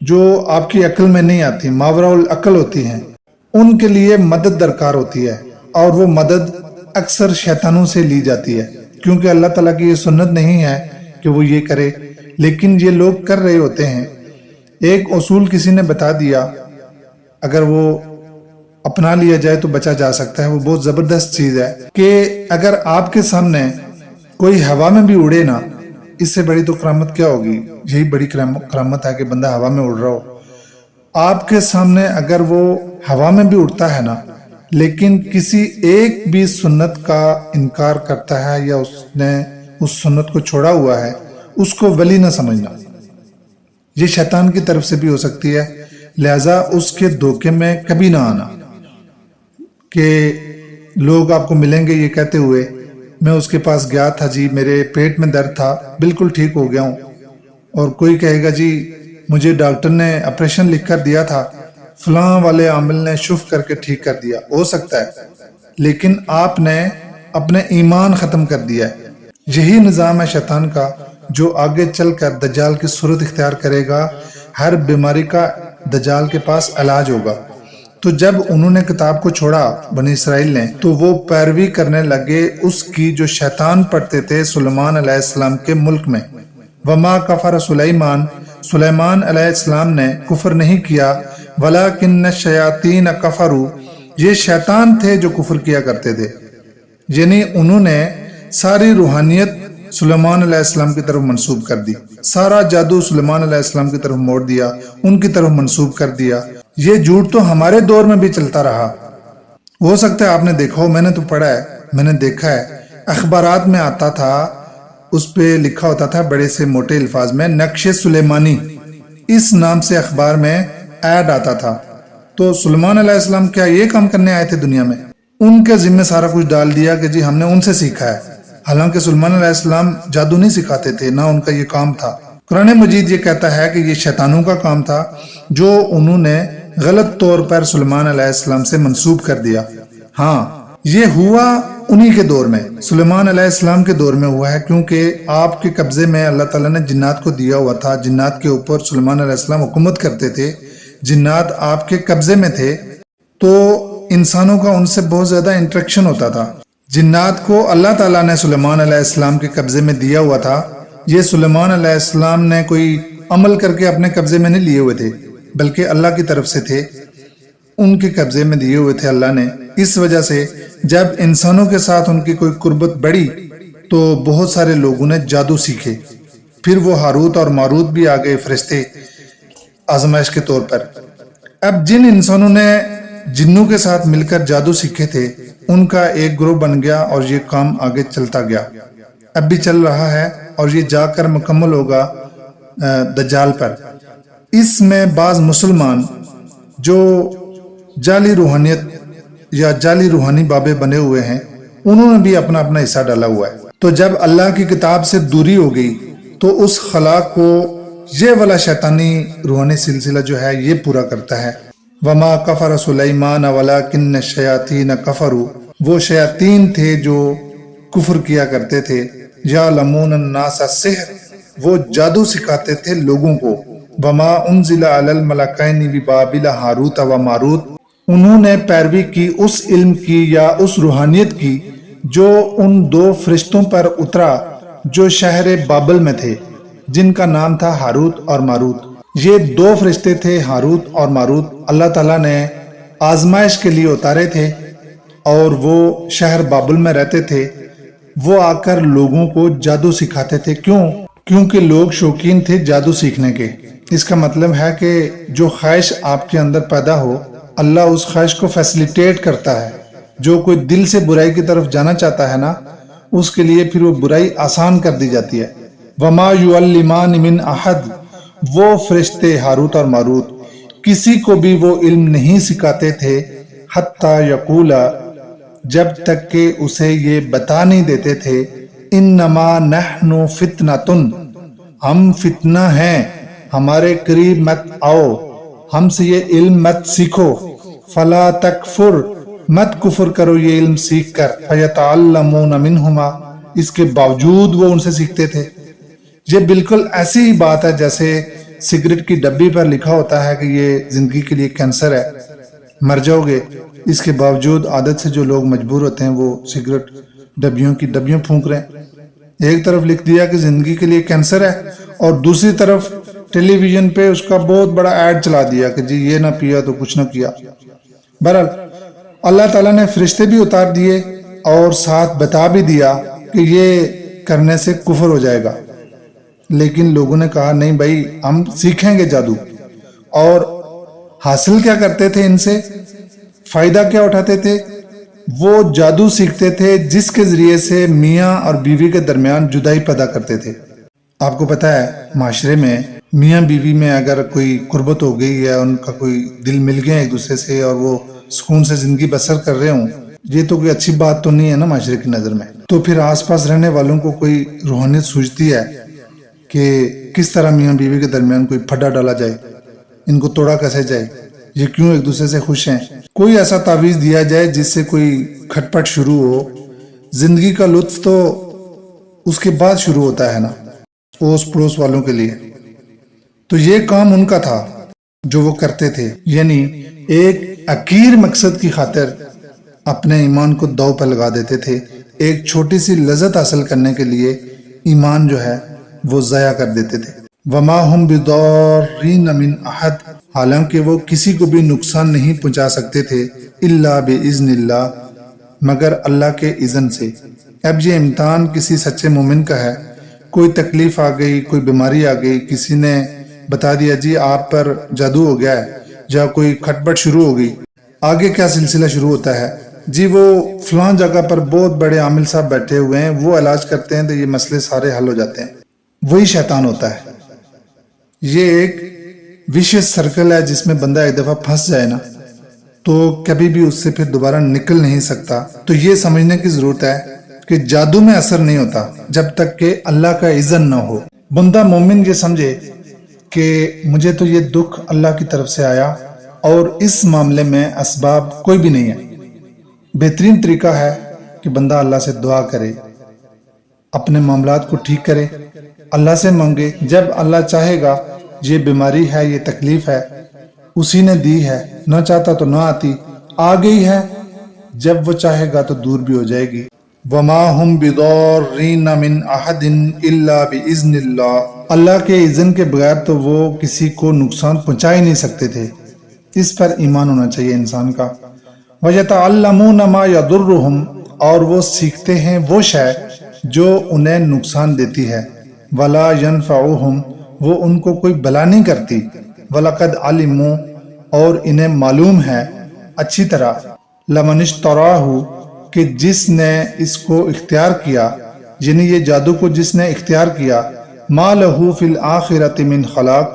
جو آپ کی عقل میں نہیں آتی، ماورا العقل ہوتی ہیں، ان کے لیے مدد درکار ہوتی ہے، اور وہ مدد اکثر شیطانوں سے لی جاتی ہے، کیونکہ اللہ تعالیٰ کی یہ سنت نہیں ہے کہ وہ یہ کرے، لیکن یہ لوگ کر رہے ہوتے ہیں۔ ایک اصول کسی نے بتا دیا، اگر وہ اپنا لیا جائے تو بچا جا سکتا ہے۔ وہ بہت زبردست چیز ہے کہ اگر آپ کے سامنے کوئی ہوا میں بھی اڑے نا، اس سے بڑی تو کرامت کیا ہوگی؟ یہی بڑی کرامت ہے کہ بندہ ہوا میں اڑ رہا ہو۔ آپ کے سامنے اگر وہ ہوا میں بھی اڑتا ہے نا، لیکن کسی ایک بھی سنت کا انکار کرتا ہے یا اس نے اس سنت کو چھوڑا ہوا ہے، اس کو ولی نہ سمجھنا۔ یہ شیطان کی طرف سے بھی ہو سکتی ہے، لہذا اس کے دھوکے میں کبھی نہ آنا کہ لوگ آپ کو ملیں گے یہ کہتے ہوئے میں اس کے پاس گیا تھا جی، میرے پیٹ میں درد تھا، بالکل ٹھیک ہو گیا ہوں، اور کوئی کہے گا جی مجھے ڈاکٹر نے آپریشن لکھ کر دیا تھا، فلاں والے عامل نے شف کر کے ٹھیک کر دیا۔ ہو سکتا ہے، لیکن آپ نے اپنے ایمان ختم کر دیا ہے۔ یہی نظام ہے شیطان کا، جو آگے چل کر دجال کی صورت اختیار کرے گا۔ ہر بیماری کا دجال کے پاس علاج ہوگا۔ تو جب انہوں نے کتاب کو چھوڑا بنی اسرائیل نے، تو وہ پیروی کرنے لگے اس کی جو شیطان پڑھتے تھے سلیمان علیہ السلام کے ملک میں۔ وما کفر سلیمان علیہ السلام نے کفر نہیں کیا، ولیکن الشیاطین کفروا، یہ شیطان تھے جو کفر کیا کرتے تھے، یعنی انہوں نے ساری روحانیت سلیمان علیہ السلام کی طرف منسوب کر دی، سارا جادو سلیمان علیہ السلام کی طرف موڑ دیا، ان کی طرف منسوب کر دیا۔ یہ جھوٹ تو ہمارے دور میں بھی چلتا رہا۔ ہو سکتا ہے آپ نے دیکھا ہو، میں نے تو پڑھا ہے، میں نے دیکھا ہے، اخبارات میں آتا تھا، اس پہ لکھا ہوتا تھا بڑے سے موٹے الفاظ میں نقش سلیمانی، اس نام سے اخبار میں ایڈ آتا تھا۔ تو سلیمان علیہ السلام کیا یہ کام کرنے آئے تھے دنیا میں؟ ان کے ذمہ سارا کچھ ڈال دیا کہ جی ہم نے ان سے سیکھا ہے، حالانکہ سلیمان علیہ السلام جادو نہیں سکھاتے تھے، نہ ان کا یہ کام تھا۔ قرآن مجید یہ کہتا ہے کہ یہ شیطانوں کا کام تھا جو انہوں نے غلط طور پر سلیمان علیہ السلام سے منسوب کر دیا۔ ہاں، یہ ہوا انہی کے دور میں، سلیمان علیہ السلام کے دور میں ہوا ہے، کیونکہ آپ کے قبضے میں اللہ تعالیٰ نے جنات کو دیا ہوا تھا، جنات کے اوپر سلیمان علیہ السلام حکومت کرتے تھے، جنات آپ کے قبضے میں تھے، تو انسانوں کا ان سے بہت زیادہ انٹریکشن ہوتا تھا۔ جنات کو اللہ تعالیٰ نے سلیمان علیہ السلام کے قبضے میں دیا ہوا تھا۔ یہ سلیمان علیہ السلام نے کوئی عمل کر کے اپنے قبضے میں نہیں لیے ہوئے تھے، بلکہ اللہ کی طرف سے تھے، ان کے قبضے میں دیے ہوئے تھے اللہ نے۔ اس وجہ سے جب انسانوں کے ساتھ ان کی کوئی قربت بڑھی تو بہت سارے لوگوں نے جادو سیکھے، پھر وہ ہاروت اور ماروت بھی آ گئے فرشتے آزمائش کے طور پر۔ اب جن انسانوں نے جنوں کے ساتھ مل کر جادو سیکھے تھے، ان کا ایک گروہ بن گیا اور یہ کام آگے چلتا گیا، اب بھی چل رہا ہے، اور یہ جا کر مکمل ہوگا دجال پر۔ اس میں بعض مسلمان جو جعلی روحانیت یا جعلی روحانی بابے بنے ہوئے ہیں، انہوں نے بھی اپنا اپنا حصہ ڈالا ہوا ہے۔ تو جب اللہ کی کتاب سے دوری ہو گئی تو اس خلا کو یہ والا شیطانی روحانی سلسلہ جو ہے یہ پورا کرتا ہے۔ وما کفر سلیمان ولکن الشیاطین کفروا، وہ شیاطین تھے جو کفر کیا کرتے تھے۔ یعلمون الناس السحر، وہ جادو سکھاتے تھے لوگوں کو۔ وما انزل علی الملکین ببابل ہاروت و ماروت، انہوں نے پیروی کی اس علم کی یا اس روحانیت کی جو ان دو فرشتوں پر اترا جو شہر بابل میں تھے، جن کا نام تھا ہاروت اور ماروت۔ یہ دو فرشتے تھے ہاروت اور ماروت، اللہ تعالیٰ نے آزمائش کے لیے اتارے تھے، اور وہ شہر بابل میں رہتے تھے۔ وہ آ کر لوگوں کو جادو سکھاتے تھے۔ کیونکہ لوگ شوقین تھے جادو سیکھنے کے۔ اس کا مطلب ہے کہ جو خواہش آپ کے اندر پیدا ہو، اللہ اس خواہش کو فیسلیٹیٹ کرتا ہے۔ جو کوئی دل سے برائی کی طرف جانا چاہتا ہے نا، اس کے لیے پھر وہ برائی آسان کر دی جاتی ہے۔ وما یعلمان من احد، وہ فرشتے ہاروت اور ماروت کسی کو بھی وہ علم نہیں سکھاتے تھے، حتی یقولا، جب تک کہ اسے یہ بتا نہیں دیتے تھے، انما نحن فتنۃ، ہم فتنہ ہیں، ہمارے قریب مت آؤ، ہم سے یہ علم مت سیکھو، فلا تکفر، مت کفر کرو یہ علم سیکھ کر، فیتعلمون منہما، اس کے باوجود وہ ان سے سیکھتے تھے۔ یہ بالکل ایسی ہی بات ہے جیسے سگریٹ کی ڈبی پر لکھا ہوتا ہے کہ یہ زندگی کے لیے کینسر ہے، مر جاؤ گے، اس کے باوجود عادت سے جو لوگ مجبور ہوتے ہیں وہ سگریٹ ڈبیوں کی ڈبیاں پھونک رہے ہیں۔ ایک طرف لکھ دیا کہ زندگی کے لیے کینسر ہے، اور دوسری طرف ٹیلی ویژن پہ اس کا بہت بڑا ایڈ چلا دیا کہ جی یہ نہ پیا تو کچھ نہ کیا۔ بہرحال اللہ تعالیٰ نے فرشتے بھی اتار دیے اور ساتھ بتا بھی دیا کہ یہ کرنے سے کفر ہو جائے گا، لیکن لوگوں نے کہا نہیں بھائی ہم سیکھیں گے جادو۔ اور حاصل کیا کرتے تھے ان سے، فائدہ کیا اٹھاتے تھے؟ وہ جادو سیکھتے تھے جس کے ذریعے سے میاں اور بیوی کے درمیان جدائی پیدا کرتے تھے۔ آپ کو پتا ہے معاشرے میں میاں بیوی میں اگر کوئی قربت ہو گئی ہے، ان کا کوئی دل مل گیا ایک دوسرے سے اور وہ سکون سے زندگی بسر کر رہے ہوں، یہ تو کوئی اچھی بات تو نہیں ہے نا معاشرے کی نظر میں۔ تو پھر آس پاس رہنے والوں کو کوئی روحانیت سوچتی ہے کہ کس طرح میاں بیوی کے درمیان کوئی پھڈا ڈالا جائے، ان کو توڑا کیسے جائے، یہ کیوں ایک دوسرے سے خوش ہیں، کوئی ایسا تعویذ دیا جائے جس سے کوئی کھٹ پٹ شروع ہو۔ زندگی کا لطف تو اس کے بعد شروع ہوتا ہے نا، اوس پڑوس والوں کے لیے۔ تو یہ کام ان کا تھا جو وہ کرتے تھے، یعنی ایک حقیر مقصد کی خاطر اپنے ایمان کو داؤ پہ لگا دیتے تھے، ایک چھوٹی سی لذت حاصل کرنے کے لیے ایمان جو ہے وہ ضائع کر دیتے تھے۔ وما ہم بضارین من احد، حالانکہ وہ کسی کو بھی نقصان نہیں پہنچا سکتے تھے، الا باذن اللہ، مگر اللہ کے اذن سے۔ اب یہ امتحان کسی سچے مومن کا ہے، کوئی تکلیف آ گئی، کوئی بیماری آ گئی، کسی نے بتا دیا جی آپ پر جادو ہو گیا ہے، یا کوئی کھٹ پٹ شروع ہو گئی، آگے کیا سلسلہ شروع ہوتا ہے؟ جی وہ فلاں جگہ پر بہت بڑے عامل صاحب بیٹھے ہوئے ہیں، وہ علاج کرتے ہیں تو یہ مسئلے سارے حل ہو جاتے ہیں۔ وہی شیطان ہوتا ہے۔ یہ ایک ویشیس سرکل ہے جس میں بندہ ایک دفعہ پھنس جائے نا تو کبھی بھی اس سے پھر دوبارہ نکل نہیں سکتا۔ تو یہ سمجھنے کی ضرورت ہے کہ جادو میں اثر نہیں ہوتا جب تک کہ اللہ کا اذن نہ ہو۔ بندہ مومن یہ سمجھے کہ مجھے تو یہ دکھ اللہ کی طرف سے آیا اور اس معاملے میں اسباب کوئی بھی نہیں ہے۔ بہترین طریقہ ہے کہ بندہ اللہ سے دعا کرے، اپنے معاملات کو ٹھیک کرے، اللہ سے مانگے۔ جب اللہ چاہے گا یہ بیماری ہے، یہ تکلیف ہے، اسی نے دی ہے، نہ چاہتا تو نہ آتی، آ گئی ہے، جب وہ چاہے گا تو دور بھی ہو جائے گی۔ وما ہم بضارین من احد الا باذن اللہ، اللہ کے اذن کے بغیر تو وہ کسی کو نقصان پہنچا ہی نہیں سکتے تھے۔ اس پر ایمان ہونا چاہیے انسان کا۔ وَيَتَعَلَّمُونَ مَا يَضُرُّهُمْ، اور وہ سیکھتے ہیں وہ شے جو انہیں نقصان دیتی ہے، وَلَا يَنفَعُهُمْ، وہ ان کو کوئی بلا نہیں کرتی، وَلَقَدْ عَلِمُوا، اور انہیں معلوم ہے اچھی طرح، لَمَنِ اشْتَرَاهُ، کہ جس نے اس کو اختیار کیا، یعنی یہ جادو کو جس نے اختیار کیا، مَا لَهُ فِي الْآخِرَةِ مِنْ خَلَاقٍ،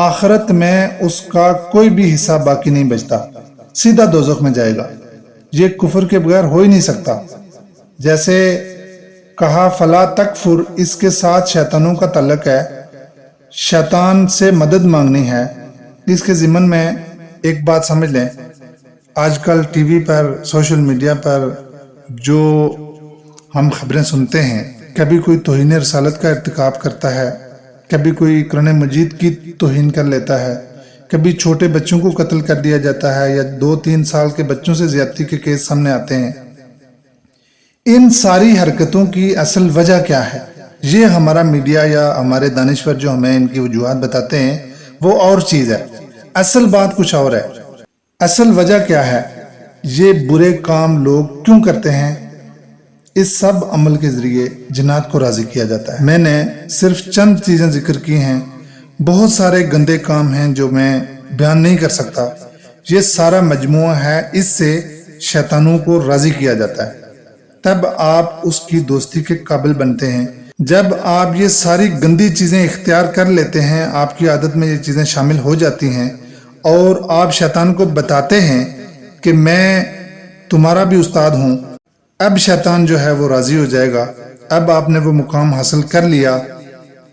آخرت میں اس کا کوئی بھی حصہ باقی نہیں بچتا، سیدھا دوزخ میں جائے گا۔ یہ کفر کے بغیر ہو ہی نہیں سکتا۔ جیسے کہا فلا تکفر، اس کے ساتھ شیطانوں کا تعلق ہے، شیطان سے مدد مانگنی ہے۔ اس کے ضمن میں ایک بات سمجھ لیں، آج کل ٹی وی پر، سوشل میڈیا پر جو ہم خبریں سنتے ہیں، کبھی کوئی توہین رسالت کا ارتکاب کرتا ہے، کبھی کوئی قرآن مجید کی توہین کر لیتا ہے، کبھی چھوٹے بچوں کو قتل کر دیا جاتا ہے، یا 2-3 سال کے بچوں سے زیادتی کے کیس سامنے آتے ہیں۔ ان ساری حرکتوں کی اصل وجہ کیا ہے؟ یہ ہمارا میڈیا یا ہمارے دانشور جو ہمیں ان کی وجوہات بتاتے ہیں وہ اور چیز ہے، اصل بات کچھ اور ہے۔ اصل وجہ کیا ہے؟ یہ برے کام لوگ کیوں کرتے ہیں؟ اس سب عمل کے ذریعے جنات کو راضی کیا جاتا ہے۔ میں نے صرف چند چیزیں ذکر کی ہیں، بہت سارے گندے کام ہیں جو میں بیان نہیں کر سکتا۔ یہ سارا مجموعہ ہے، اس سے شیطانوں کو راضی کیا جاتا ہے، تب آپ اس کی دوستی کے قابل بنتے ہیں۔ جب آپ یہ ساری گندی چیزیں اختیار کر لیتے ہیں، آپ کی عادت میں یہ چیزیں شامل ہو جاتی ہیں، اور آپ شیطان کو بتاتے ہیں کہ میں تمہارا بھی استاد ہوں، اب شیطان جو ہے وہ راضی ہو جائے گا۔ اب آپ نے وہ مقام حاصل کر لیا،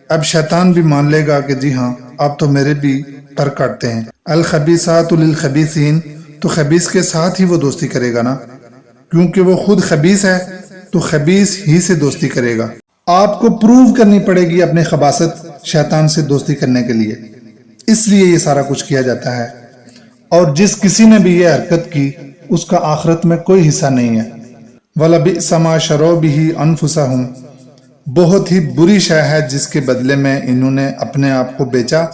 اب شیطان بھی مان لے گا کہ جی ہاں آپ تو میرے بھی پر کاٹتے ہیں۔ الخبیثات للخبیثین، تو خبیث کے ساتھ ہی وہ دوستی کرے گا نا، کیونکہ وہ خود خبیث ہے تو خبیث ہی سے دوستی کرے گا۔ آپ کو پروو کرنی پڑے گی اپنے خباثت شیطان سے دوستی کرنے کے لیے، اس لیے یہ سارا کچھ کیا جاتا ہے۔ اور جس کسی نے بھی یہ حرکت کی اس کا آخرت میں کوئی حصہ نہیں ہے۔ وَلَبِئْسَ مَا شَرَوْا بِهِ أَنفُسَهُمْ، بہت ہی بری شے ہے جس کے بدلے میں انہوں نے اپنے آپ کو بیچا۔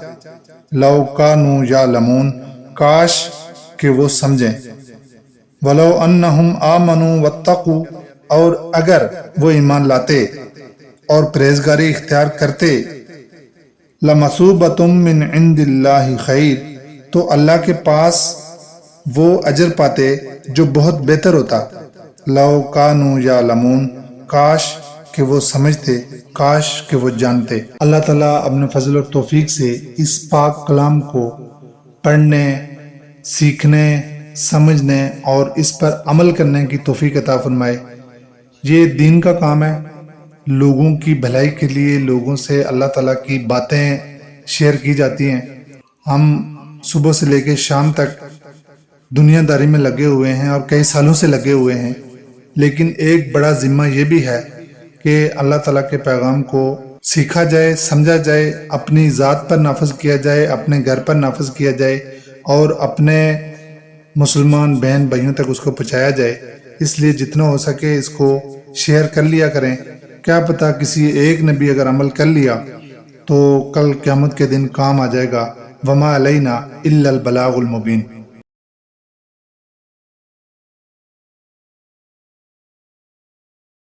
لَوْ كَانُوا يَعْلَمُونَ، کاش کہ وہ سمجھیں۔ وَلَوْ أَنَّهُمْ آمَنُوا وَاتَّقُوا، اور اگر وہ ایمان لاتے اور پرہیزگاری اختیار کرتے، لَمَثُوبَةٌ مِّنْ عِنْدِ اللَّهِ خَيْرٌ، تو اللہ کے پاس وہ اجر پاتے جو بہت بہتر ہوتا۔ لَوْ كَانُوا يَعْلَمُونَ، کاش کہ وہ سمجھتے، کاش کہ وہ جانتے۔ اللہ تعالیٰ اپنے فضل اور توفیق سے اس پاک کلام کو پڑھنے، سیکھنے، سمجھنے اور اس پر عمل کرنے کی توفیق عطا فرمائے۔ یہ دین کا کام ہے، لوگوں کی بھلائی کے لیے لوگوں سے اللہ تعالیٰ کی باتیں شیئر کی جاتی ہیں۔ ہم صبح سے لے کے شام تک دنیا داری میں لگے ہوئے ہیں اور کئی سالوں سے لگے ہوئے ہیں، لیکن ایک بڑا ذمہ یہ بھی ہے کہ اللہ تعالیٰ کے پیغام کو سیکھا جائے، سمجھا جائے، اپنی ذات پر نافذ کیا جائے، اپنے گھر پر نافذ کیا جائے اور اپنے مسلمان بہن بھائیوں تک اس کو پہنچایا جائے۔ اس لیے جتنا ہو سکے اس کو شیئر کر لیا کریں۔ کیا پتہ کسی ایک نے بھی اگر عمل کر لیا تو کل قیامت کے دن کام آ جائے گا۔ وما علینا الا البلاغ المبین۔